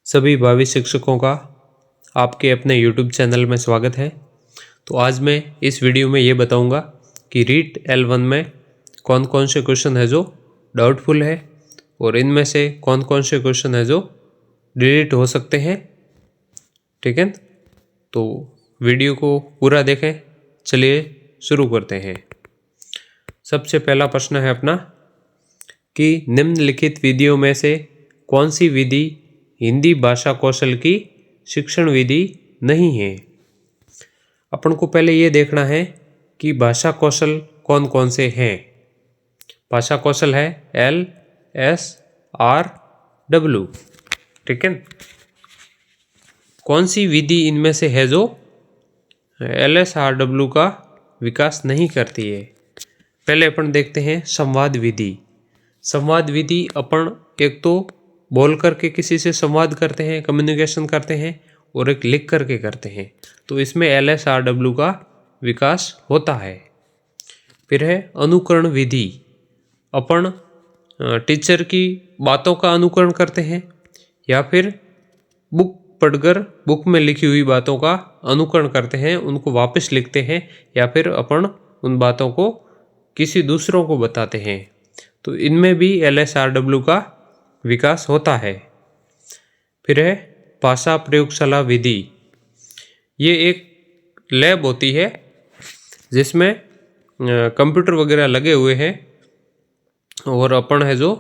सभी भावी शिक्षकों का आपके अपने YouTube चैनल में स्वागत है। तो आज मैं इस वीडियो में ये बताऊंगा कि रीट L1 में कौन कौन से क्वेश्चन है जो डाउटफुल है और इनमें से कौन कौन से क्वेश्चन है जो डिलीट हो सकते हैं। ठीक है, तो वीडियो को पूरा देखें। चलिए शुरू करते हैं। सबसे पहला प्रश्न है अपना कि निम्नलिखित विधियों में से कौन सी विधि हिंदी भाषा कौशल की शिक्षण विधि नहीं है। अपन को पहले ये देखना है कि भाषा कौशल कौन कौन से हैं। भाषा कौशल है LSRW। ठीक है, कौन सी विधि इनमें से है जो LSRW का विकास नहीं करती है। पहले अपन देखते हैं संवाद विधि। संवाद विधि अपन एक तो बोल करके किसी से संवाद करते हैं, कम्युनिकेशन करते हैं, और एक लिख करके करते हैं। तो इसमें LSRW का विकास होता है। फिर है अनुकरण विधि। अपन टीचर की बातों का अनुकरण करते हैं या फिर बुक पढ़कर बुक में लिखी हुई बातों का अनुकरण करते हैं, उनको वापस लिखते हैं या फिर अपन उन बातों को किसी दूसरों को बताते हैं। तो इनमें भी LSRW का विकास होता है। फिर है भाषा प्रयोगशाला विधि। ये एक लैब होती है जिसमें कंप्यूटर वगैरह लगे हुए हैं और अपन है जो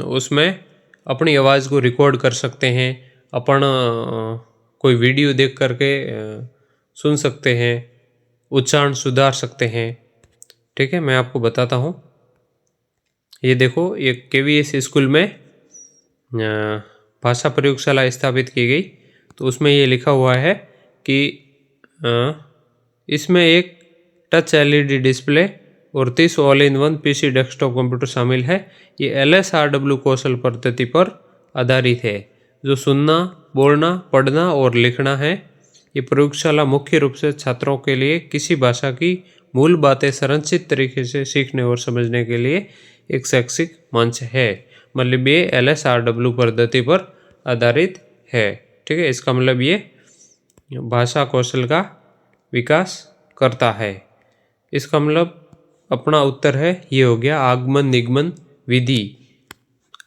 उसमें अपनी आवाज़ को रिकॉर्ड कर सकते हैं। अपन कोई वीडियो देख करके सुन सकते हैं, उच्चारण सुधार सकते हैं। ठीक है, मैं आपको बताता हूँ। ये देखो, ये KVS स्कूल में भाषा प्रयोगशाला स्थापित की गई। तो उसमें ये लिखा हुआ है कि इसमें एक टच LED डिस्प्ले और 30 all in one PC desktop computer शामिल है। ये LSRW कौशल पद्धति पर आधारित है जो सुनना, बोलना, पढ़ना और लिखना है। ये प्रयोगशाला मुख्य रूप से छात्रों के लिए किसी भाषा की मूल बातें संरचित तरीके से सीखने और समझने के लिए एक शैक्षिक मंच है। मतलब ये LSRW पद्धति पर आधारित है। ठीक है, इसका मतलब ये भाषा कौशल का विकास करता है। इसका मतलब अपना उत्तर है ये हो गया आगमन निगमन विधि।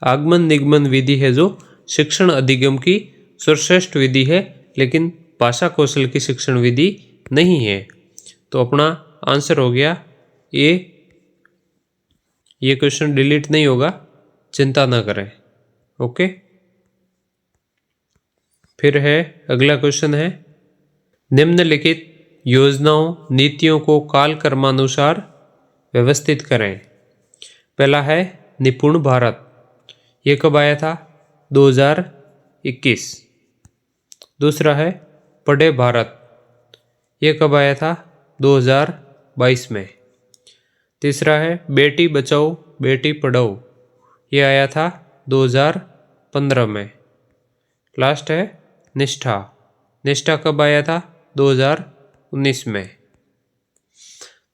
आगमन निगमन विधि है जो शिक्षण अधिगम की सर्वश्रेष्ठ विधि है, लेकिन भाषा कौशल की शिक्षण विधि नहीं है। तो अपना आंसर हो गया ये क्वेश्चन डिलीट नहीं होगा, चिंता ना करें। ओके, फिर है अगला क्वेश्चन है निम्नलिखित योजनाओं नीतियों को कालक्रमानुसार व्यवस्थित करें। पहला है निपुण भारत। ये कब आया था? 2021। दूसरा है पढ़े भारत। ये कब आया था? 2022 में। तीसरा है बेटी बचाओ बेटी पढ़ाओ। ये आया था 2015 में। लास्ट है निष्ठा। निष्ठा कब आया था? 2019 में।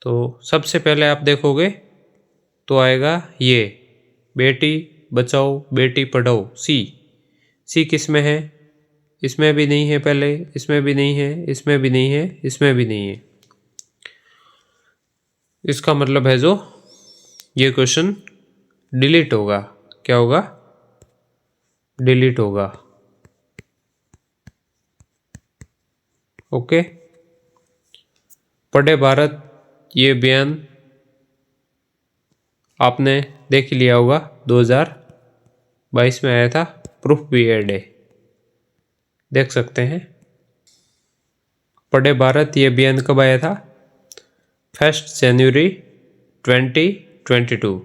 तो सबसे पहले आप देखोगे तो आएगा ये बेटी बचाओ बेटी पढ़ाओ। सी किस में है? इसमें भी नहीं है, पहले इसमें भी नहीं है, इसमें भी नहीं है, इसमें भी नहीं है। इसका मतलब है जो ये क्वेश्चन डिलीट होगा। क्या होगा? डिलीट होगा। ओके, पढ़े भारत ये बयान आपने देख लिया होगा, 2022 में आया था। प्रूफ भी ऐड है, देख सकते हैं। पढ़े भारत ये बयान कब आया था? 1 जनवरी 2022।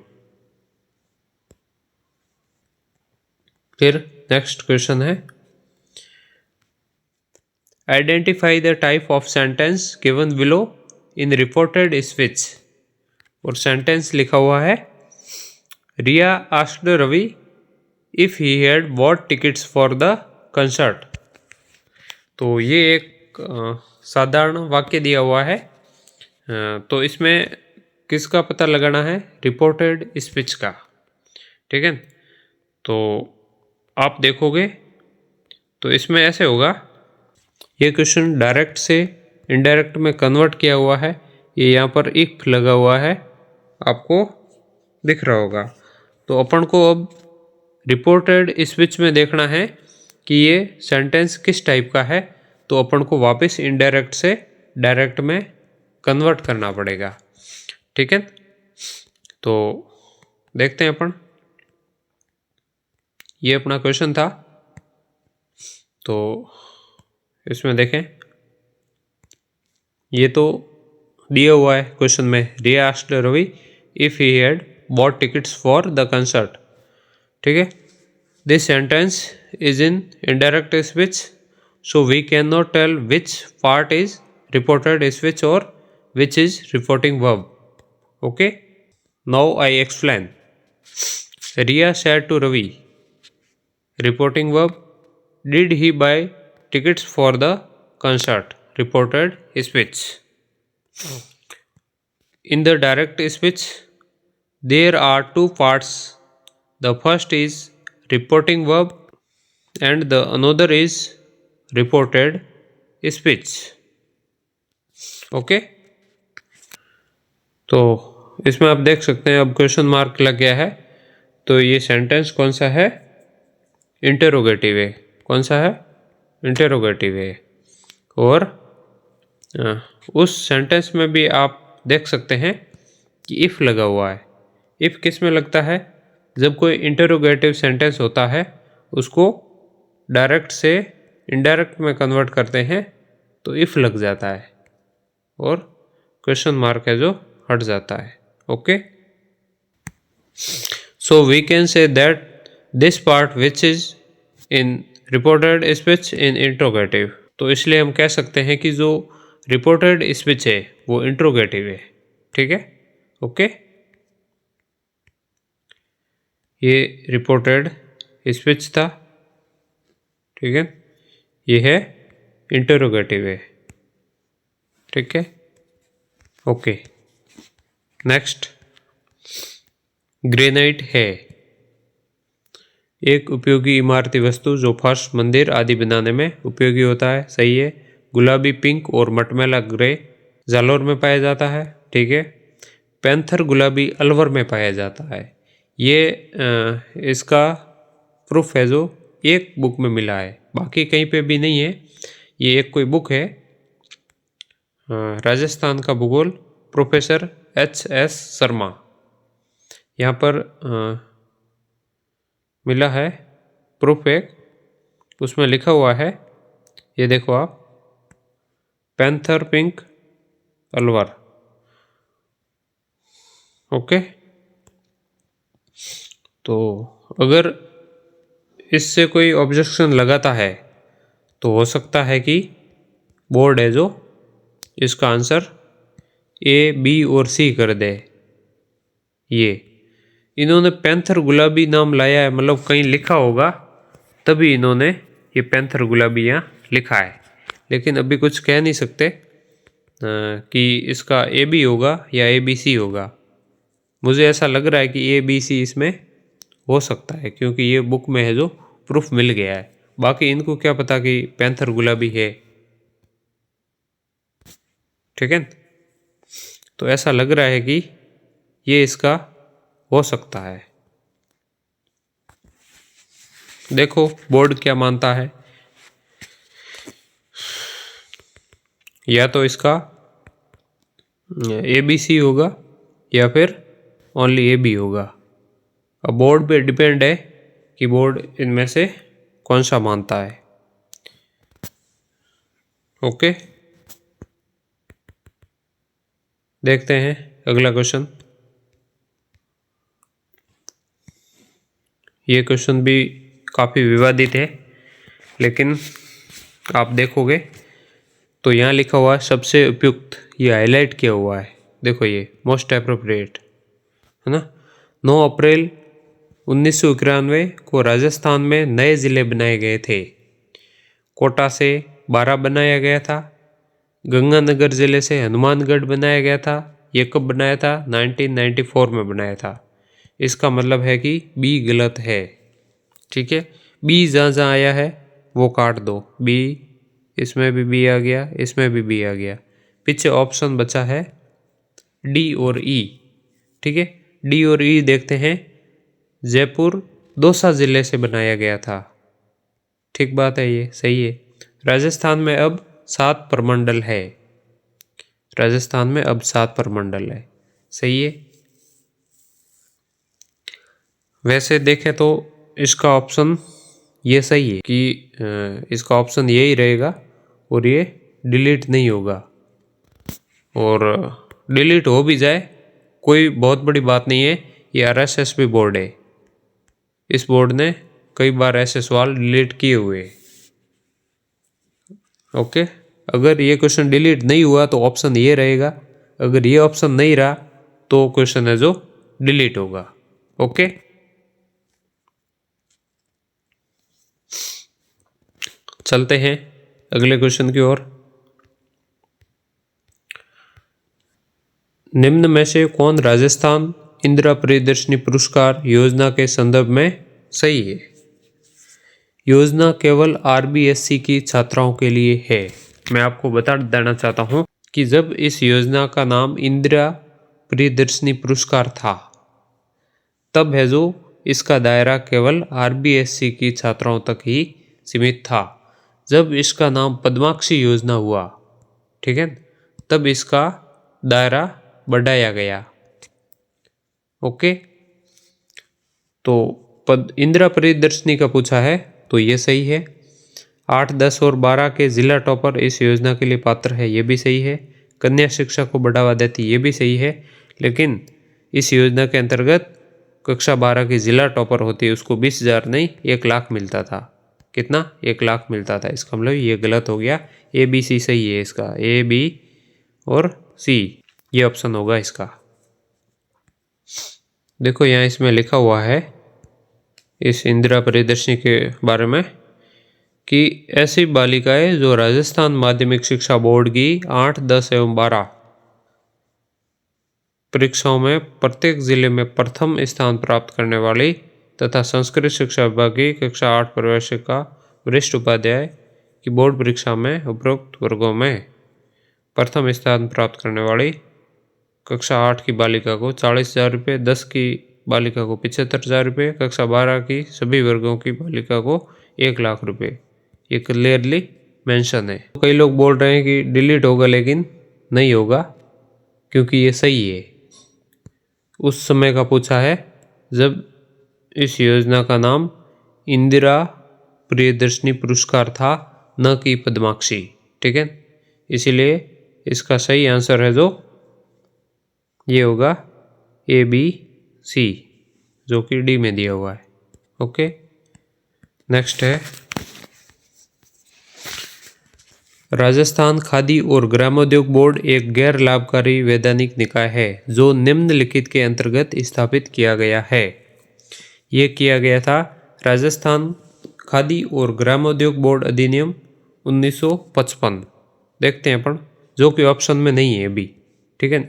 फिर नेक्स्ट क्वेश्चन है identify the type of sentence given below in reported speech. और सेंटेंस लिखा हुआ है Riya asked Ravi if he had bought tickets for the concert. तो ये एक साधारण वाक्य दिया हुआ है। तो इसमें किसका पता लगाना है? रिपोर्टेड स्पीच का। ठीक है, तो आप देखोगे तो इसमें ऐसे होगा, ये क्वेश्चन डायरेक्ट से इनडायरेक्ट में कन्वर्ट किया हुआ है। ये यहाँ पर इफ लगा हुआ है, आपको दिख रहा होगा। तो अपन को अब रिपोर्टेड स्पीच में देखना है कि ये सेंटेंस किस टाइप का है। तो अपन को वापस इनडायरेक्ट से डायरेक्ट में कन्वर्ट करना पड़ेगा, ठीक है। तो देखते हैं अपन, ये अपना क्वेश्चन था। तो इसमें देखें, ये तो दिया हुआ है क्वेश्चन में, Riya asked Ravi if he had bought tickets for the concert, ठीक है। This sentence is in indirect speech, so we can not tell which part is reported speech और which is reporting verb, okay. Now I explain. Riya said to Ravi, reporting verb, did he buy tickets for the concert, reported speech. In the direct speech, there are two parts. The first is reporting verb and the another is reported speech. Okay? तो इसमें आप देख सकते हैं अब question mark लग गया है। तो ये सेंटेंस कौन सा है? इंटेरोगेटिव है। कौन सा है? इंटेरोगेटिव है। और उस सेंटेंस में भी आप देख सकते हैं कि इफ़ लगा हुआ है। इफ़ किस में लगता है? जब कोई इंटेरोगेटिव सेंटेंस होता है उसको डायरेक्ट से इनडायरेक्ट में कन्वर्ट करते हैं तो इफ़ लग जाता है और क्वेश्चन मार्क है जो हट जाता है। Okay, so we can say that this part which is in reported speech in interrogative. तो इसलिए हम कह सकते हैं कि जो रिपोर्टेड स्पीच है वो इंट्रोगेटिव है। ठीक है, ओके। ये रिपोर्टेड स्पीच था, ठीक है। ये है इंटरोगेटिव है, ठीक है, ओके। नेक्स्ट, ग्रेनाइट है एक उपयोगी इमारती वस्तु जो फर्श, मंदिर आदि बनाने में उपयोगी होता है। सही है। गुलाबी, पिंक और मटमैला ग्रे जालौर में पाया जाता है। ठीक है। पैंथर गुलाबी अलवर में पाया जाता है। ये इसका प्रूफ है जो एक बुक में मिला है, बाकी कहीं पे भी नहीं है। ये एक कोई बुक है, राजस्थान का भूगोल, प्रोफेसर HS शर्मा, यहाँ पर मिला है प्रूफ एक। उसमें लिखा हुआ है, ये देखो आप, पैंथर पिंक अलवर। ओके, तो अगर इससे कोई ऑब्जेक्शन लगाता है तो हो सकता है कि बोर्ड है जो इसका आंसर A, B और C कर दे। ये इन्होंने पैंथर गुलाबी नाम लाया है, मतलब कहीं लिखा होगा तभी इन्होंने ये पैंथर गुलाबी यहाँ लिखा है, लेकिन अभी कुछ कह नहीं सकते कि इसका AB होगा या ABC होगा। मुझे ऐसा लग रहा है कि ABC इसमें हो सकता है, क्योंकि ये बुक में है जो प्रूफ मिल गया है। बाकी इनको क्या पता कि पैंथर गुलाबी है, ठीक है। तो ऐसा लग रहा है कि ये इसका हो सकता है। देखो बोर्ड क्या मानता है, या तो इसका ABC होगा या फिर ओनली AB होगा। अब बोर्ड पे डिपेंड है कि बोर्ड इनमें से कौन सा मानता है। ओके, देखते हैं अगला क्वेश्चन। ये क्वेश्चन भी काफ़ी विवादित है, लेकिन आप देखोगे तो यहाँ लिखा हुआ है सबसे उपयुक्त, ये हाईलाइट किया हुआ है। देखो ये मोस्ट अप्रोप्रिएट है ना। 9 अप्रैल 1991 को राजस्थान में नए ज़िले बनाए गए थे। कोटा से 12 बनाया गया था। गंगानगर ज़िले से हनुमानगढ़ बनाया गया था। ये कब बनाया था? 1994 में बनाया था। इसका मतलब है कि B गलत है, ठीक है। B जहाँ जहाँ आया है वो काट दो। बी, इसमें भी बी आ गया, इसमें भी बी आ गया। पीछे ऑप्शन बचा है डी और ई। ठीक है, डी और ई देखते हैं। जयपुर दौसा जिले से बनाया गया था। ठीक बात है, ये सही है। राजस्थान में अब 7 प्रमंडल है। राजस्थान में अब 7 प्रमंडल है। सही है। वैसे देखें तो इसका ऑप्शन ये सही है कि इसका ऑप्शन यही रहेगा और ये डिलीट नहीं होगा। और डिलीट हो भी जाए कोई बहुत बड़ी बात नहीं है। ये RSSB बोर्ड है, इस बोर्ड ने कई बार ऐसे सवाल डिलीट किए हुए। ओके, अगर ये क्वेश्चन डिलीट नहीं हुआ तो ऑप्शन ये रहेगा, अगर ये ऑप्शन नहीं रहा तो क्वेश्चन है जो डिलीट होगा। ओके, चलते हैं अगले क्वेश्चन की ओर। निम्न में से कौन राजस्थान इंदिरा प्रियदर्शनी पुरस्कार योजना के संदर्भ में सही है? योजना केवल RBSC की छात्राओं के लिए है। मैं आपको बता देना चाहता हूं कि जब इस योजना का नाम इंदिरा प्रियदर्शनी पुरस्कार था, तब है जो इसका दायरा केवल RBSC की छात्राओं तक ही सीमित था। जब इसका नाम पद्माक्षी योजना हुआ, ठीक है, तब इसका दायरा बढ़ाया गया। ओके, तो इंदिरा प्रियदर्शनी का पूछा है तो ये सही है। 8, 10 और 12 के जिला टॉपर इस योजना के लिए पात्र है, ये भी सही है। कन्या शिक्षा को बढ़ावा देती, ये भी सही है। लेकिन इस योजना के अंतर्गत कक्षा 12 की जिला टॉपर होती है, उसको 20,000 नहीं 1 लाख मिलता था। कितना? 1 लाख मिलता था। इसका मतलब ये गलत हो गया। ABC सही है इसका, A, B और C ये ऑप्शन होगा इसका। देखो यहाँ इसमें लिखा हुआ है इस इंदिरा प्रियदर्शनी के बारे में कि ऐसी बालिकाएं जो राजस्थान माध्यमिक शिक्षा बोर्ड की 8, 10 एवं 12 परीक्षाओं में प्रत्येक जिले में प्रथम स्थान प्राप्त करने वाली तथा संस्कृत शिक्षा विभाग की कक्षा 8 प्रवेशिका वरिष्ठ उपाध्याय की बोर्ड परीक्षा में उपरोक्त वर्गों में प्रथम स्थान प्राप्त करने वाली कक्षा 8 की बालिका को 40,000 रुपये, 10 की बालिका को 75,000 रुपये, कक्षा 12 की सभी वर्गों की बालिका को 1 लाख रुपये। ये क्लियरली मेंशन है। कई लोग बोल रहे हैं कि डिलीट होगा, लेकिन नहीं होगा क्योंकि ये सही है। उस समय का पूछा है जब इस योजना का नाम इंदिरा प्रियदर्शनी पुरस्कार था, न कि पद्माक्षी। ठीक है, इसीलिए इसका सही आंसर है जो ये होगा ABC, जो कि डी में दिया हुआ है। ओके, नेक्स्ट है राजस्थान खादी और ग्रामोद्योग बोर्ड एक गैर लाभकारी वैधानिक निकाय है जो निम्नलिखित के अंतर्गत स्थापित किया गया है। ये किया गया था राजस्थान खादी और ग्रामोद्योग बोर्ड अधिनियम 1955। देखते हैं अपन, जो कि ऑप्शन में नहीं है अभी। ठीक है,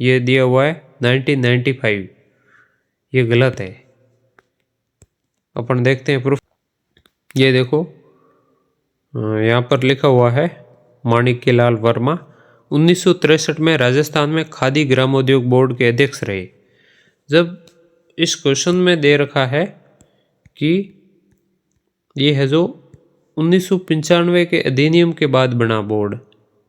ये दिया हुआ है 1995, ये गलत है। अपन देखते हैं प्रूफ। ये देखो यहाँ पर लिखा हुआ है माणिक्यलाल वर्मा 1963 में राजस्थान में खादी ग्रामोद्योग बोर्ड के अध्यक्ष रहे। जब इस क्वेश्चन में दे रखा है कि ये है जो 1995 के अधिनियम के बाद बना बोर्ड,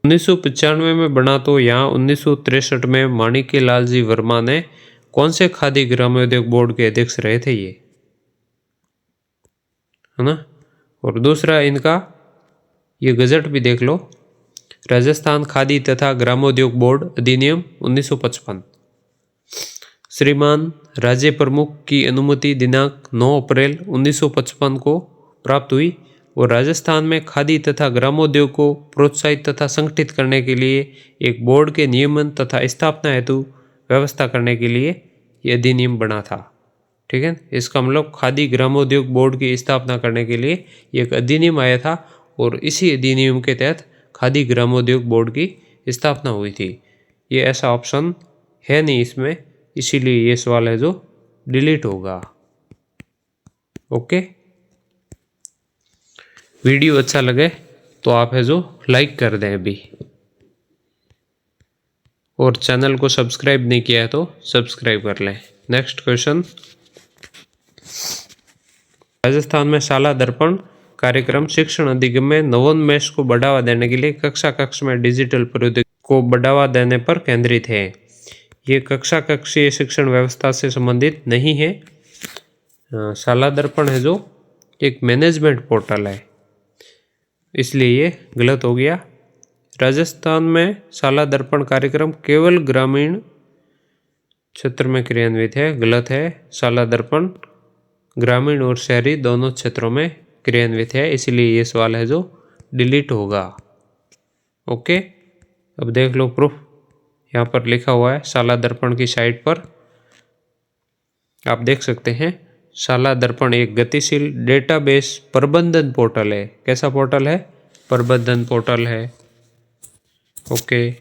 1995 में बना, तो यहाँ 1963 में माणिक्यलाल जी वर्मा ने कौन से खादी ग्रामोद्योग बोर्ड के अध्यक्ष रहे थे, ये है ना। और दूसरा इनका ये गजट भी देख लो, राजस्थान खादी तथा ग्रामोद्योग बोर्ड अधिनियम 1955। श्रीमान राज्य प्रमुख की अनुमति दिनांक 9 अप्रैल 1955 को प्राप्त हुई और राजस्थान में खादी तथा ग्रामोद्योग को प्रोत्साहित तथा संगठित करने के लिए एक बोर्ड के नियमन तथा स्थापना हेतु व्यवस्था करने के लिए ये अधिनियम बना था। ठीक है, इसका मतलब खादी ग्रामोद्योग बोर्ड की स्थापना करने के लिए एक अधिनियम आया था और इसी अधिनियम के तहत खादी ग्रामोद्योग बोर्ड की स्थापना हुई थी। ये ऐसा ऑप्शन है नहीं इसमें, इसीलिए ये सवाल है जो डिलीट होगा। ओके, वीडियो अच्छा लगे तो आप है जो लाइक कर दें अभी, और चैनल को सब्सक्राइब नहीं किया है तो सब्सक्राइब कर लें। नेक्स्ट क्वेश्चन, राजस्थान में शाला दर्पण कार्यक्रम शिक्षण अधिगम में नवोन्मेष को बढ़ावा देने के लिए कक्षा कक्ष में डिजिटल प्रौद्योगिकी को बढ़ावा देने पर केंद्रित है। ये कक्षा कक्षीय शिक्षण व्यवस्था से संबंधित नहीं है। शाला दर्पण है जो एक मैनेजमेंट पोर्टल है, इसलिए ये गलत हो गया। राजस्थान में शाला दर्पण कार्यक्रम केवल ग्रामीण क्षेत्र में क्रियान्वित है, गलत है। शाला दर्पण ग्रामीण और शहरी दोनों क्षेत्रों में क्रियान्वित है, इसलिए ये सवाल है जो डिलीट होगा। ओके, अब देख लो प्रूफ, यहाँ पर लिखा हुआ है शाला दर्पण की साइट पर आप देख सकते हैं। शाला दर्पण एक गतिशील डेटाबेस प्रबंधन पोर्टल है। कैसा पोर्टल है? प्रबंधन पोर्टल है। ओके,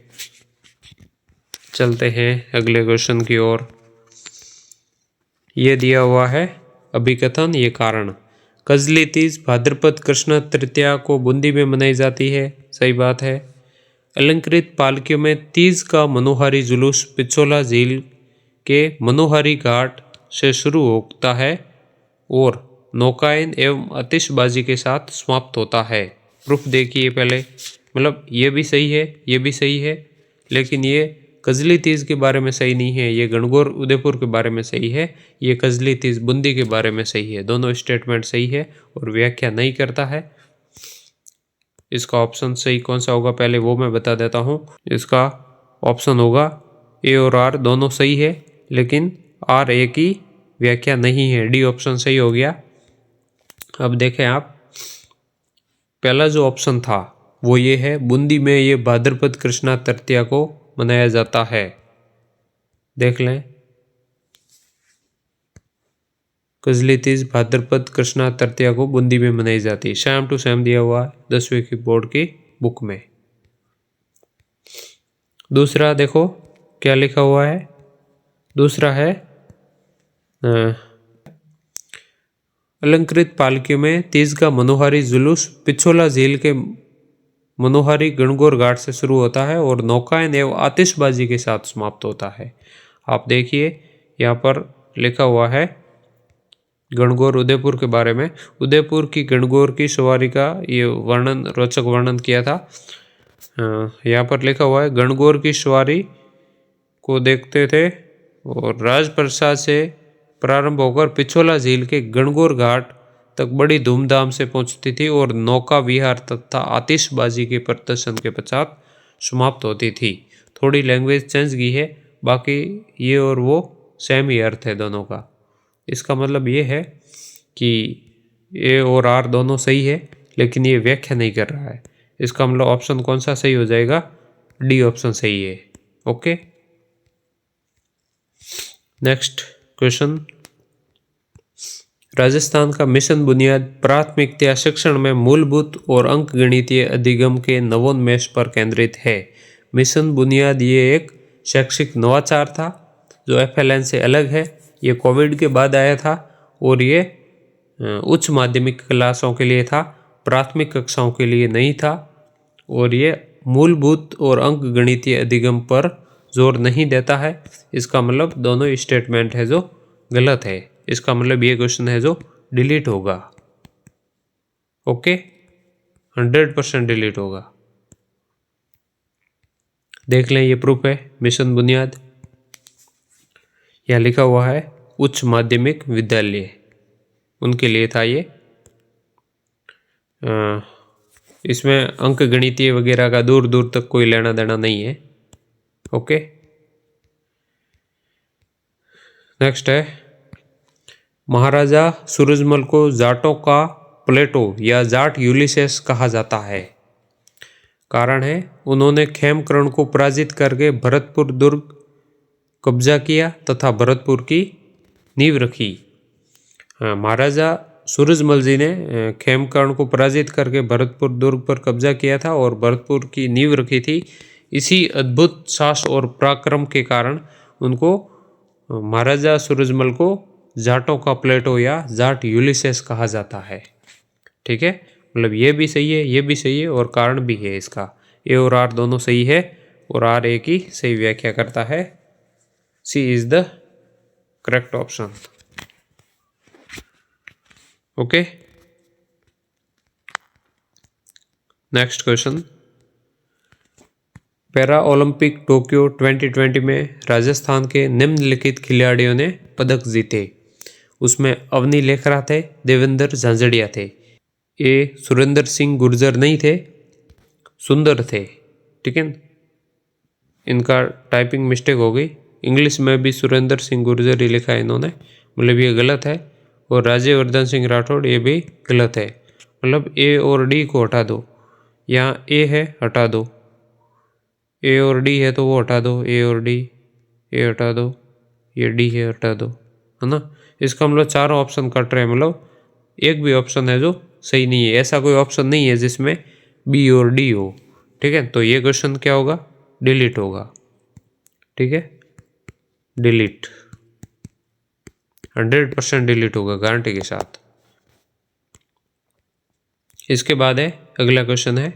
चलते हैं अगले क्वेश्चन की ओर। ये दिया हुआ है अभिकथन, ये कारण। कजली तीज भाद्रपद कृष्ण तृतीया को बूंदी में मनाई जाती है, सही बात है। अलंकृत पालकियों में तीज का मनोहारी जुलूस पिछोला झील के मनोहारी घाट से शुरू होता है और नौकायन एवं आतिशबाजी के साथ समाप्त होता है। प्रूफ देखिए पहले, मतलब ये भी सही है, ये भी सही है, लेकिन ये कजली तीज के बारे में सही नहीं है। ये गणगौर उदयपुर के बारे में सही है, ये कजली तीज बूंदी के बारे में सही है। दोनों स्टेटमेंट सही है और व्याख्या नहीं करता है। इसका ऑप्शन सही कौन सा होगा पहले वो मैं बता देता हूँ। इसका ऑप्शन होगा ए और आर दोनों सही है, लेकिन आर ए की व्याख्या नहीं है। डी ऑप्शन सही हो गया। अब देखें आप, पहला जो ऑप्शन था वो ये है, बूंदी में ये भाद्रपद कृष्णा तृतीया को मनाया जाता है। देख लें, कजली तीज भाद्रपद कृष्णा तृतीया को बूंदी में मनाई जाती है। सेम टू सेम दिया हुआ है 10वीं की बोर्ड की बुक में। दूसरा देखो क्या लिखा हुआ है। दूसरा है अलंकृत पालकियों में तीज का मनोहारी जुलूस पिछोला झील के मनोहारी गणगौर घाट से शुरू होता है और नौकायन एवं आतिशबाजी के साथ समाप्त होता है। आप देखिए यहाँ पर लिखा हुआ है गणगौर उदयपुर के बारे में। उदयपुर की गणगौर की सवारी का ये वर्णन, रोचक वर्णन किया था। यहाँ पर लिखा हुआ है, गणगौर की सवारी को देखते थे और राजप्रसाद से प्रारंभ होकर पिछोला झील के गणगौर घाट तक बड़ी धूमधाम से पहुंचती थी और नौका विहार तथा आतिशबाजी के प्रदर्शन के पश्चात समाप्त होती थी। थोड़ी लैंग्वेज चेंज की है, बाकी ये और वो सेम ही अर्थ है दोनों का। इसका मतलब ये है कि ए और आर दोनों सही है, लेकिन ये व्याख्या नहीं कर रहा है। इसका मतलब ऑप्शन कौन सा सही हो जाएगा? डी ऑप्शन सही है। ओके, नेक्स्ट क्वेश्चन, राजस्थान का मिशन बुनियाद प्राथमिकता शिक्षण में मूलभूत और अंकगणितीय अधिगम के नवोन्मेष पर केंद्रित है। मिशन बुनियाद ये एक शैक्षिक नवाचार था जो FLN से अलग है। ये कोविड के बाद आया था और ये उच्च माध्यमिक क्लासों के लिए था, प्राथमिक कक्षाओं के लिए नहीं था। और ये मूलभूत और अंकगणितीय अधिगम पर जोर नहीं देता है। इसका मतलब दोनों स्टेटमेंट है जो गलत है। इसका मतलब ये क्वेश्चन है जो डिलीट होगा। ओके, 100% डिलीट होगा। देख लें, ये प्रूफ है मिशन बुनियाद। यहाँ लिखा हुआ है उच्च माध्यमिक विद्यालय, उनके लिए था ये। इसमें अंक गणितीय वगैरह का दूर दूर तक कोई लेना देना नहीं है। ओके, नेक्स्ट है, महाराजा सूरजमल को जाटों का प्लेटो या जाट यूलिसेस कहा जाता है। कारण है, उन्होंने खेमकर्ण को पराजित करके भरतपुर दुर्ग कब्जा किया तथा भरतपुर की नींव रखी। महाराजा सूरजमल जी ने खेमकर्ण को पराजित करके भरतपुर दुर्ग पर कब्जा किया था और भरतपुर की नींव रखी थी। इसी अद्भुत साहस और पराक्रम के कारण उनको महाराजा सूरजमल को जाटों का प्लेटो या जाट यूलिसेस कहा जाता है। ठीक है, मतलब ये भी सही है, ये भी सही है और कारण भी है इसका। ए और आर दोनों सही है और आर ए की सही व्याख्या करता है। C is the correct option. Okay, next question. Para Olympic Tokyo 2020 में राजस्थान के निम्नलिखित खिलाड़ियों ने पदक जीते। उसमें अवनी लेखरा थे, देवेंद्र झांझड़िया थे। ए सुरेंद्र सिंह गुर्जर नहीं थे, सुंदर थे। ठीक है, इनका टाइपिंग मिस्टेक हो गई, इंग्लिश में भी सुरेंद्र सिंह गुर्जर ही लिखा है इन्होंने, मतलब ये गलत है। और राज्यवर्धन सिंह राठौड़ ये भी गलत है। मतलब ए और डी को हटा दो, यहाँ ए है हटा दो, ए और डी है तो वो हटा दो, ए और डी, ए हटा दो, ये डी है हटा दो, है ना। इसका मतलब चारों ऑप्शन कट रहे हैं, मतलब एक भी ऑप्शन है जो सही नहीं है। ऐसा कोई ऑप्शन नहीं है जिसमें बी और डी हो। ठीक है, तो ये क्वेश्चन क्या होगा, डिलीट होगा। ठीक है, डिलीट, 100% डिलीट होगा गारंटी के साथ। इसके बाद है अगला क्वेश्चन है,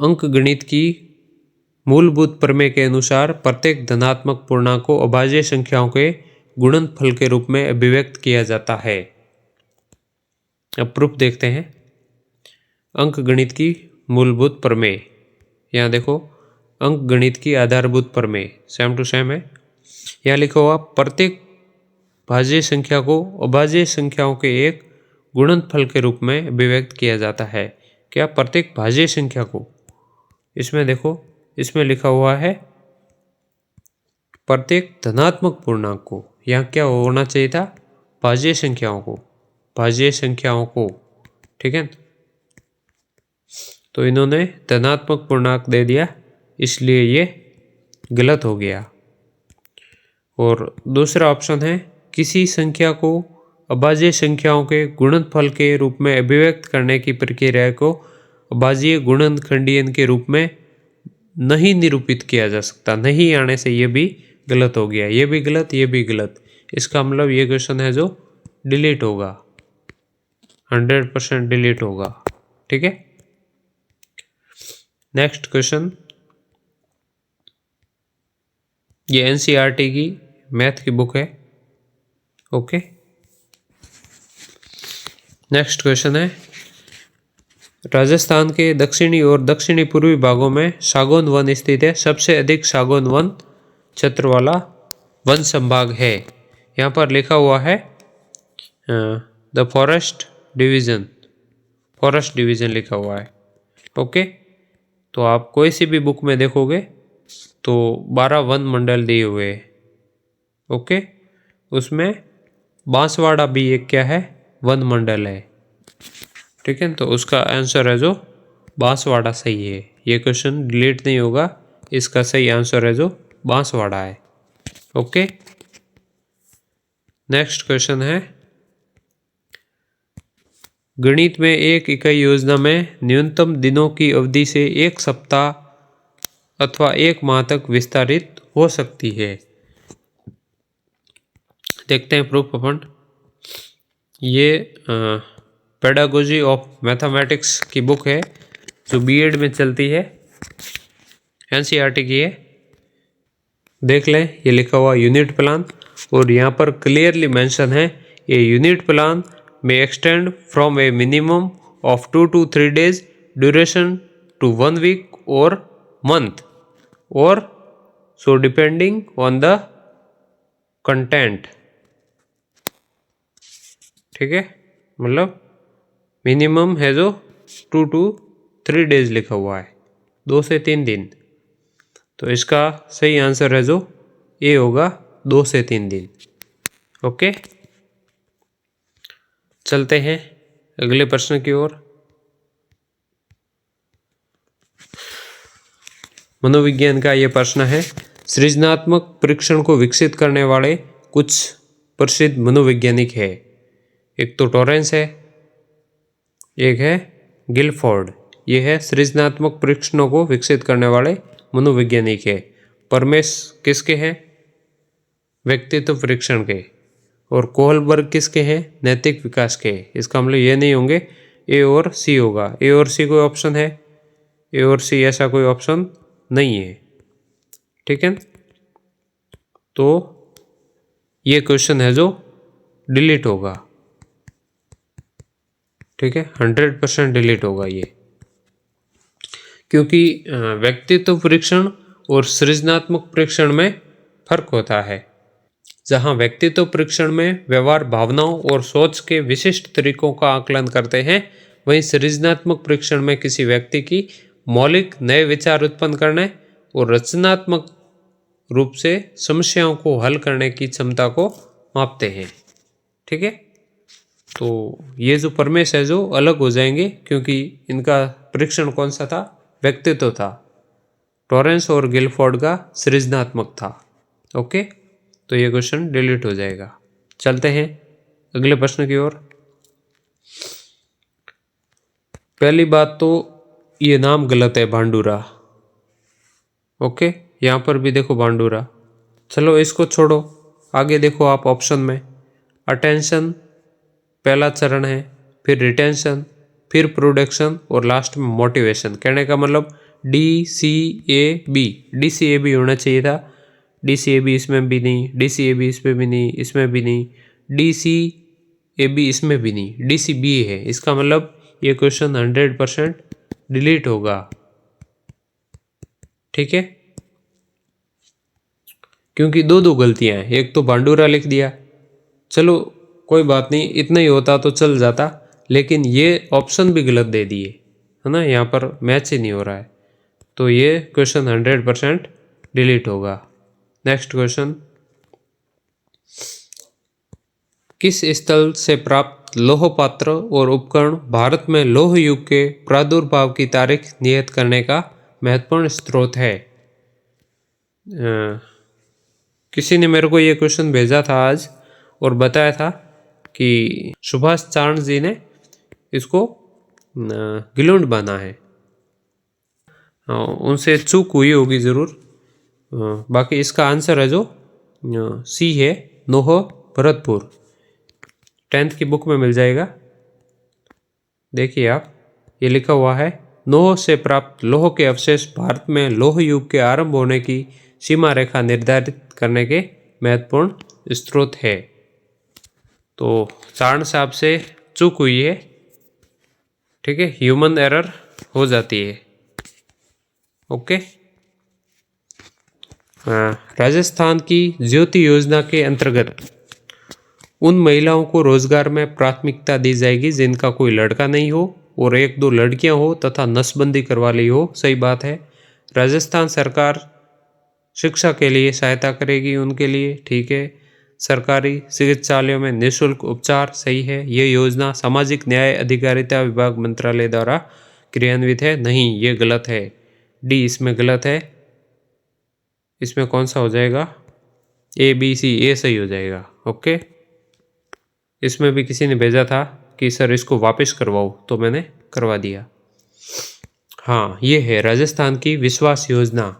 अंक गणित की मूलभूत प्रमेय के अनुसार प्रत्येक धनात्मक पूर्णांक को अभाज्य संख्याओं के गुणनफल के रूप में अभिव्यक्त किया जाता है। अब प्रूफ देखते हैं। अंक गणित की मूलभूत प्रमेय, यहाँ देखो अंक गणित की आधारभूत प्रमेय सेम टू सेम है। यहाँ लिखा हुआ प्रत्येक भाज्य संख्या को अभाज्य संख्याओं के एक गुणनफल के रूप में अभिव्यक्त किया जाता है। क्या प्रत्येक भाज्य संख्या को, इसमें देखो इसमें लिखा हुआ है प्रत्येक धनात्मक पूर्णांक को, यहाँ क्या होना चाहिए था, भाज्य संख्याओं को, भाज्य संख्याओं को। ठीक है, तो इन्होंने धनात्मक पूर्णांक दे दिया, इसलिए ये गलत हो गया। और दूसरा ऑप्शन है, किसी संख्या को अभाज्य संख्याओं के गुणनफल के रूप में अभिव्यक्त करने की प्रक्रिया को अभाज्य गुणनखंडीयन के रूप में नहीं निरूपित किया जा सकता। नहीं आने से ये भी गलत हो गया, ये भी गलत, ये भी गलत। इसका मतलब ये क्वेश्चन है जो डिलीट होगा, 100% डिलीट होगा। ठीक है, नेक्स्ट क्वेश्चन, ये एनसीईआरटी की मैथ की बुक है। ओके, नेक्स्ट क्वेश्चन है, राजस्थान के दक्षिणी और दक्षिणी पूर्वी भागों में सागौन वन स्थित है। सबसे अधिक सागौन वन क्षेत्र वाला वन संभाग है। यहाँ पर लिखा हुआ है the forest division, forest division लिखा हुआ है। ओके, तो आप कोई सी भी बुक में देखोगे तो 12 वन मंडल दिए हुए हैं। ओके, उसमें बांसवाड़ा भी एक क्या है, वन मंडल है। ठीक है, तो उसका आंसर है जो बांसवाड़ा सही है। ये क्वेश्चन डिलीट नहीं होगा, इसका सही आंसर है जो बांसवाड़ा है। ओके, नेक्स्ट क्वेश्चन है, गणित में एक इकाई योजना में न्यूनतम दिनों की अवधि से एक सप्ताह अथवा एक माह तक विस्तारित हो सकती है। देखते हैं प्रूफ अपन। ये पेडागोजी ऑफ मैथमेटिक्स की बुक है जो बीएड में चलती है, एनसीईआरटी की है। देख लें, ये लिखा हुआ यूनिट प्लान, और यहाँ पर क्लियरली मेंशन है ये unit plan may extend from a minimum of 2 to 3 days duration to 1 week or month or so depending on the content। ठीक है, मतलब मिनिमम है जो 2 to 3 डेज लिखा हुआ है, 2 से 3 दिन। तो इसका सही आंसर है जो ए होगा, 2 से 3 दिन। ओके, चलते हैं अगले प्रश्न की ओर। मनोविज्ञान का ये प्रश्न है, सृजनात्मक परीक्षण को विकसित करने वाले कुछ प्रसिद्ध मनोवैज्ञानिक है। एक तो टॉरेंस है, एक है गिलफोर्ड। ये है सृजनात्मक परीक्षणों को विकसित करने वाले मनोवैज्ञानिक है। परमेश किसके हैं, व्यक्तित्व परीक्षण के। और कोहलबर्ग किसके हैं? नैतिक विकास के। इसका मतलब ये नहीं होंगे ए और सी होगा। ए और सी कोई ऑप्शन है? ए और सी ऐसा कोई ऑप्शन नहीं है। ठीक है, तो ये क्वेश्चन है जो डिलीट होगा। ठीक है, 100% डिलीट होगा ये, क्योंकि व्यक्तित्व परीक्षण और सृजनात्मक परीक्षण में फर्क होता है। जहां व्यक्तित्व परीक्षण में व्यवहार, भावनाओं और सोच के विशिष्ट तरीकों का आकलन करते हैं, वहीं सृजनात्मक परीक्षण में किसी व्यक्ति की मौलिक नए विचार उत्पन्न करने और रचनात्मक रूप से समस्याओं को हल करने की क्षमता को मापते हैं। ठीक है, तो ये जो परमेश है जो अलग हो जाएंगे, क्योंकि इनका परीक्षण कौन सा था? व्यक्तित्व था। टॉरेंस और गिलफोर्ड का सृजनात्मक था। ओके, तो ये क्वेश्चन डिलीट हो जाएगा। चलते हैं अगले प्रश्न की ओर। पहली बात तो ये नाम गलत है, भांडूरा। ओके, यहाँ पर भी देखो भांडूरा। चलो इसको छोड़ो, आगे देखो आप ऑप्शन में। अटेंशन पहला चरण है, फिर रिटेंशन, फिर प्रोडक्शन और लास्ट में मोटिवेशन। कहने का मतलब DCAB, DCAB होना चाहिए था। DCAB इसमें भी नहीं, DCAB इसमें भी नहीं, इसमें भी नहीं, DCAB इसमें भी नहीं, DCB है। इसका मतलब ये क्वेश्चन 100% डिलीट होगा। ठीक है, क्योंकि दो गलतियां हैं। एक तो भांडूरा लिख दिया, चलो कोई बात नहीं, इतना ही होता तो चल जाता, लेकिन ये ऑप्शन भी गलत दे दिए, है ना, यहाँ पर मैच ही नहीं हो रहा है, तो ये क्वेश्चन 100% डिलीट होगा। नेक्स्ट क्वेश्चन, किस स्थल से प्राप्त लौह पात्र और उपकरण भारत में लौह युग के प्रादुर्भाव की तारीख नियत करने का महत्वपूर्ण स्रोत है? किसी ने मेरे को ये क्वेश्चन भेजा था आज और बताया था कि सुभाष चारण जी ने इसको गिलोंड बना है। उनसे चूक हुई होगी ज़रूर। बाकी इसका आंसर है जो सी है, नोह भरतपुर। 10th की बुक में मिल जाएगा, देखिए आप, ये लिखा हुआ है, नोह से प्राप्त लौह के अवशेष भारत में लौह युग के आरंभ होने की सीमा रेखा निर्धारित करने के महत्वपूर्ण स्रोत है। तो चारण साहब से चूक हुई है। ठीक है, ह्यूमन एरर हो जाती है। ओके, राजस्थान की ज्योति योजना के अंतर्गत उन महिलाओं को रोजगार में प्राथमिकता दी जाएगी जिनका कोई लड़का नहीं हो और 1-2 लड़कियां हो तथा नसबंदी करवा ली हो। सही बात है। राजस्थान सरकार शिक्षा के लिए सहायता करेगी उनके लिए। ठीक है, सरकारी चिकित्सालयों में निःशुल्क उपचार। सही है। ये योजना सामाजिक न्याय अधिकारिता विभाग मंत्रालय द्वारा क्रियान्वित है। नहीं, ये गलत है, डी इसमें गलत है। इसमें कौन सा हो जाएगा? ABC, ए सही हो जाएगा। ओके, इसमें भी किसी ने भेजा था कि सर इसको वापस करवाओ, तो मैंने करवा दिया। हाँ, ये है राजस्थान की विश्वास योजना,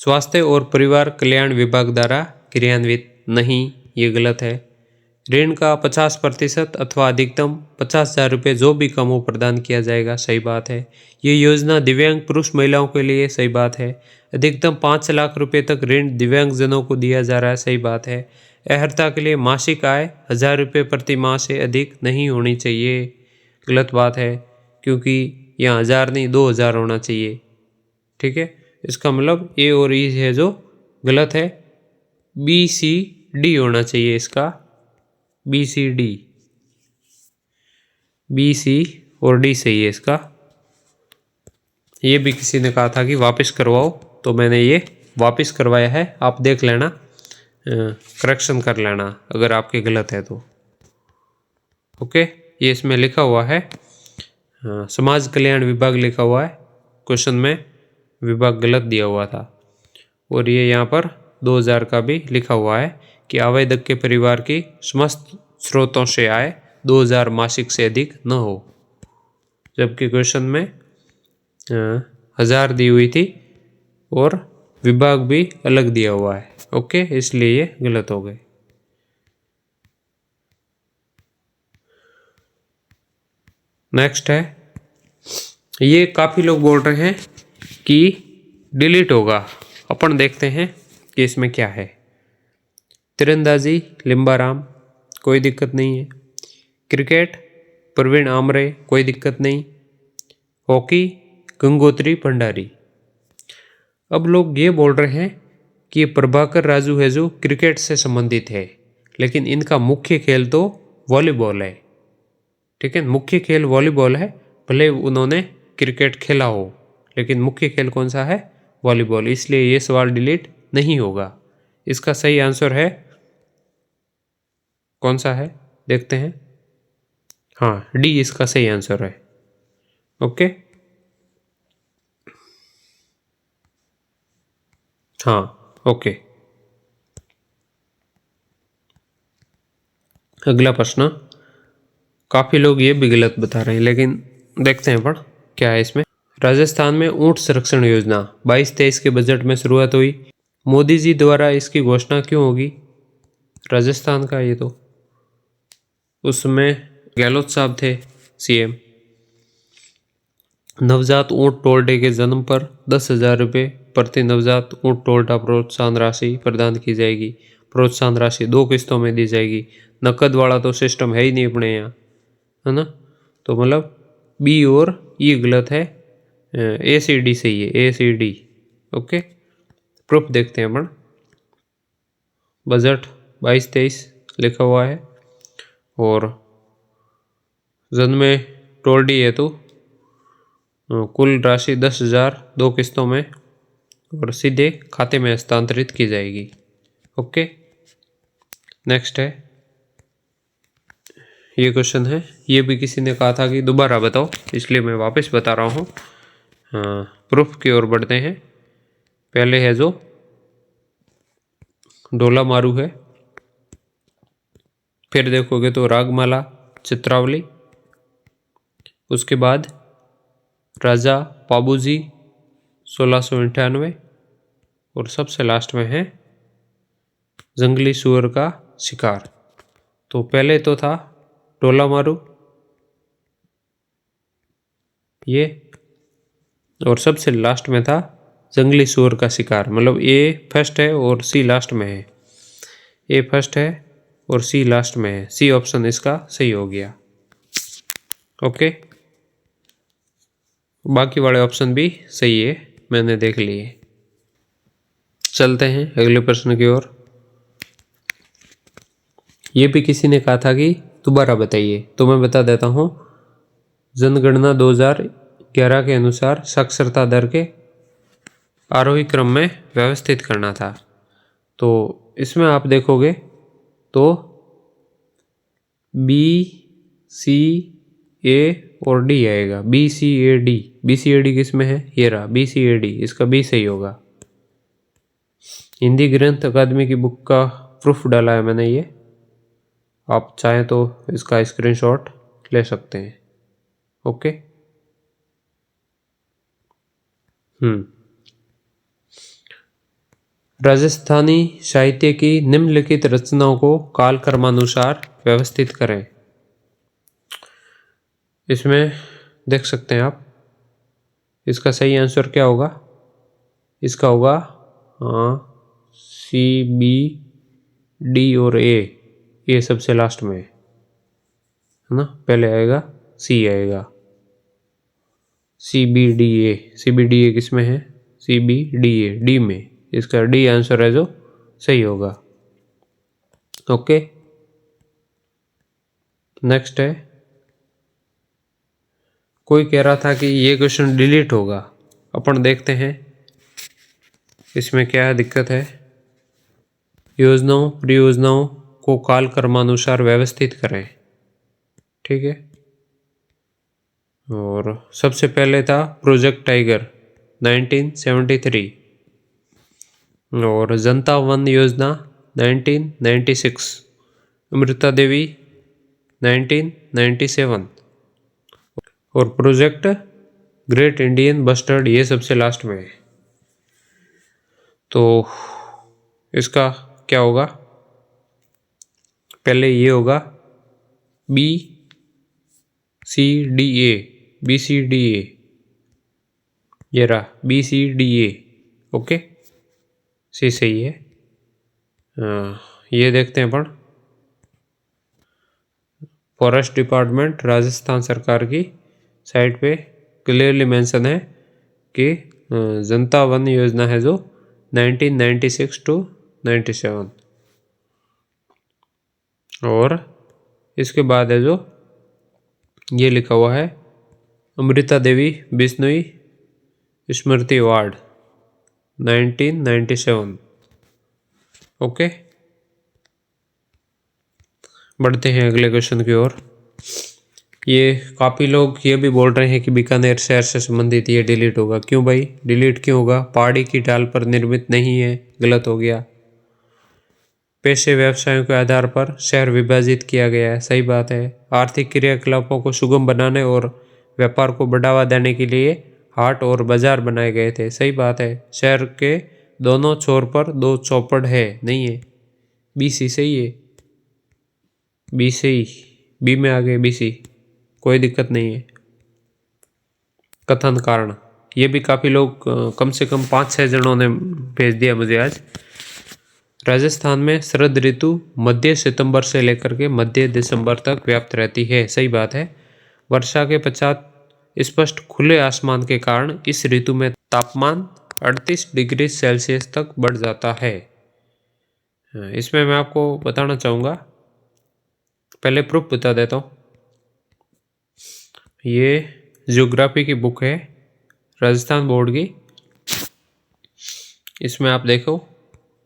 स्वास्थ्य और परिवार कल्याण विभाग द्वारा क्रियान्वित। नहीं, ये गलत है। ऋण का 50% अथवा अधिकतम 50,000 रुपये जो भी कम हो प्रदान किया जाएगा। सही बात है। ये योजना दिव्यांग पुरुष महिलाओं के लिए। सही बात है। अधिकतम 5 लाख रुपए तक ऋण दिव्यांगजनों को दिया जा रहा है। सही बात है। अर्हता के लिए मासिक आय 1,000 रुपये प्रति माह से अधिक नहीं होनी चाहिए। गलत बात है, क्योंकि यहाँ 1,000 नहीं 2,000 होना चाहिए। ठीक है, इसका मतलब ए और ई है जो गलत है। BCD होना चाहिए इसका, BCD, BC और D सही है इसका। ये भी किसी ने कहा था कि वापस करवाओ, तो मैंने ये वापस करवाया है। आप देख लेना, करेक्शन कर लेना अगर आपके गलत है तो। ओके, ये इसमें लिखा हुआ है समाज कल्याण विभाग लिखा हुआ है, क्वेश्चन में विभाग गलत दिया हुआ था। और ये यहाँ पर 2,000 का भी लिखा हुआ है कि आवेदक के परिवार की समस्त स्रोतों से आय 2,000 मासिक से अधिक न हो, जबकि क्वेश्चन में 1,000 दी हुई थी और विभाग भी अलग दिया हुआ है। ओके, इसलिए ये गलत हो गए। नेक्स्ट है, ये काफ़ी लोग बोल रहे हैं कि डिलीट होगा। अपन देखते हैं कि इसमें क्या है। तीरंदाजी लिम्बाराम, कोई दिक्कत नहीं है। क्रिकेट प्रवीण आमरे, कोई दिक्कत नहीं। हॉकी गंगोत्री भंडारी। अब लोग ये बोल रहे हैं कि प्रभाकर राजू है जो क्रिकेट से संबंधित है, लेकिन इनका मुख्य खेल तो वॉलीबॉल है। ठीक है, मुख्य खेल वॉलीबॉल है, भले उन्होंने क्रिकेट खेला हो, लेकिन मुख्य खेल कौन सा है? वॉलीबॉल। इसलिए ये सवाल डिलीट नहीं होगा। इसका सही आंसर है कौन सा है, देखते हैं। हाँ, डी इसका सही आंसर है। ओके, हाँ, ओके। अगला प्रश्न, काफ़ी लोग ये भी गलत बता रहे हैं, लेकिन देखते हैं पर क्या है इसमें। राजस्थान में ऊंट संरक्षण योजना 22-23 के बजट में शुरुआत हुई। मोदी जी द्वारा इसकी घोषणा क्यों होगी? राजस्थान का ये तो, उसमें गहलोत साहब थे सीएम। नवजात ऊंट टोल्डे के जन्म पर 10,000 रुपये प्रति नवजात ऊंट टोल्डा प्रोत्साहन राशि प्रदान की जाएगी। प्रोत्साहन राशि 2 किस्तों में दी जाएगी। नकद वाला तो सिस्टम है ही नहीं अपने यहाँ, है ना। तो मतलब बी और ई गलत है, ए सी डी सही है, ए सी डी। ओके, प्रूफ देखते हैं अपन। बजट 22-23 लिखा हुआ है और जन में टोल्डी है तो कुल राशि 10,000 2 किस्तों में और सीधे खाते में हस्तांतरित की जाएगी। ओके, नेक्स्ट है, ये क्वेश्चन है, ये भी किसी ने कहा था कि दोबारा बताओ, इसलिए मैं वापस बता रहा हूँ। प्रूफ की ओर बढ़ते हैं। पहले है जो डोला मारू है, फिर देखोगे तो रागमाला चित्रावली, उसके बाद राजा पाबूजी 1698 और सबसे लास्ट में है जंगली सुअर का शिकार। तो पहले तो था डोला मारू ये, और सबसे लास्ट में था जंगली सुअर का शिकार। मतलब ए फर्स्ट है और सी लास्ट में है। ए फर्स्ट है और सी लास्ट में है। सी ऑप्शन इसका सही हो गया। ओके, बाकी वाले ऑप्शन भी सही है, मैंने देख लिए। चलते हैं अगले प्रश्न की ओर। ये भी किसी ने कहा था कि दोबारा बताइए, तो मैं बता देता हूँ। जनगणना 2011 के अनुसार साक्षरता दर के आरोही क्रम में व्यवस्थित करना था। तो इसमें आप देखोगे तो बी सी ए और डी आएगा। B C A D, B C A D किस में है? ये रहा बी सी ए डी, इसका बी सही होगा। हिंदी ग्रंथ अकादमी की बुक का प्रूफ डाला है मैंने, ये आप चाहें तो इसका स्क्रीनशॉट ले सकते हैं। ओके, राजस्थानी साहित्य की निम्नलिखित रचनाओं को काल क्रमानुसार व्यवस्थित करें। इसमें देख सकते हैं आप, इसका सही आंसर क्या होगा? इसका होगा सी बी डी और ए सबसे लास्ट में है ना। पहले आएगा सी, आएगा C B D A. C B D A किस में है? C B D A, D में। इसका डी आंसर है जो सही होगा। ओके, नेक्स्ट है, कोई कह रहा था कि ये क्वेश्चन डिलीट होगा। अपन देखते हैं इसमें क्या दिक्कत है। योजनाओं परियोजनाओं को काल क्रमानुसार व्यवस्थित करें। ठीक है, और सबसे पहले था प्रोजेक्ट टाइगर 1973 और जनता वन योजना 1996, अमृता देवी 1997 और प्रोजेक्ट ग्रेट इंडियन बस्टर्ड ये सबसे लास्ट में है। तो इसका क्या होगा, पहले ये होगा BCDA, BCDA, ये रहा BCDA। ओके, सही है। ये देखते हैं अपन, फॉरेस्ट डिपार्टमेंट राजस्थान सरकार की साइट पे क्लियरली मेंशन है कि जनता वन योजना है जो 1996 to 97, और इसके बाद है जो ये लिखा हुआ है अमृता देवी बिश्नोई स्मृति अवार्ड 1997। ओके, बढ़ते हैं अगले क्वेश्चन की ओर। ये काफ़ी लोग ये भी बोल रहे हैं कि बीकानेर शहर से संबंधित ये डिलीट होगा। क्यों भाई डिलीट क्यों होगा? पहाड़ी की ढाल पर निर्मित नहीं है, गलत हो गया। पेशे व्यवसायों के आधार पर शहर विभाजित किया गया है, सही बात है। आर्थिक क्रियाकलापों को सुगम बनाने और व्यापार को बढ़ावा देने के लिए हाट और बाजार बनाए गए थे, सही बात है। शहर के दोनों छोर पर 2 चौपड़ है, नहीं है। BC सही है, बी सही, बी में आ गए BC, कोई दिक्कत नहीं है। कथन कारण, ये भी काफ़ी लोग कम से कम 5-6 जनों ने भेज दिया मुझे आज। राजस्थान में शरद ऋतु मध्य सितंबर से लेकर के मध्य दिसंबर तक व्याप्त रहती है, सही बात है। वर्षा के पश्चात स्पष्ट खुले आसमान के कारण इस ऋतु में तापमान 38 डिग्री सेल्सियस तक बढ़ जाता है। इसमें मैं आपको बताना चाहूँगा, पहले प्रूफ बता देता हूँ। ये ज्योग्राफी की बुक है राजस्थान बोर्ड की, इसमें आप देखो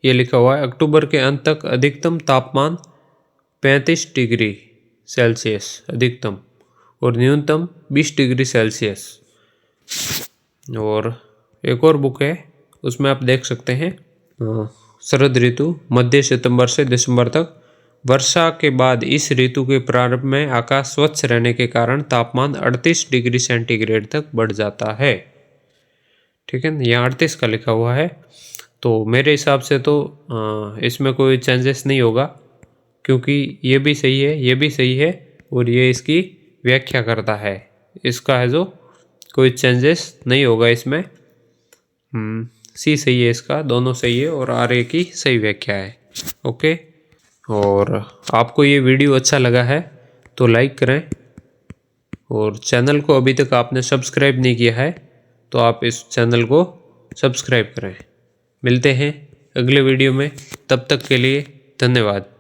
ये लिखा हुआ है अक्टूबर के अंत तक अधिकतम तापमान 35 डिग्री सेल्सियस अधिकतम और न्यूनतम 20 डिग्री सेल्सियस। और एक और बुक है उसमें आप देख सकते हैं शरद ऋतु मध्य सितंबर से दिसंबर तक। वर्षा के बाद इस ऋतु के प्रारंभ में आकाश स्वच्छ रहने के कारण तापमान 38 डिग्री सेंटीग्रेड तक बढ़ जाता है, ठीक है। यहाँ 38 का लिखा हुआ है, तो मेरे हिसाब से तो इसमें कोई चेंजेस नहीं होगा, क्योंकि ये भी सही है, ये भी सही है, और ये इसकी व्याख्या करता है। इसका है जो कोई चेंजेस नहीं होगा इसमें। C सही है, इसका दोनों सही है, और RA की सही व्याख्या है। ओके, और आपको ये वीडियो अच्छा लगा है तो लाइक करें, और चैनल को अभी तक आपने सब्सक्राइब नहीं किया है तो आप इस चैनल को सब्सक्राइब करें। मिलते हैं अगले वीडियो में, तब तक के लिए धन्यवाद।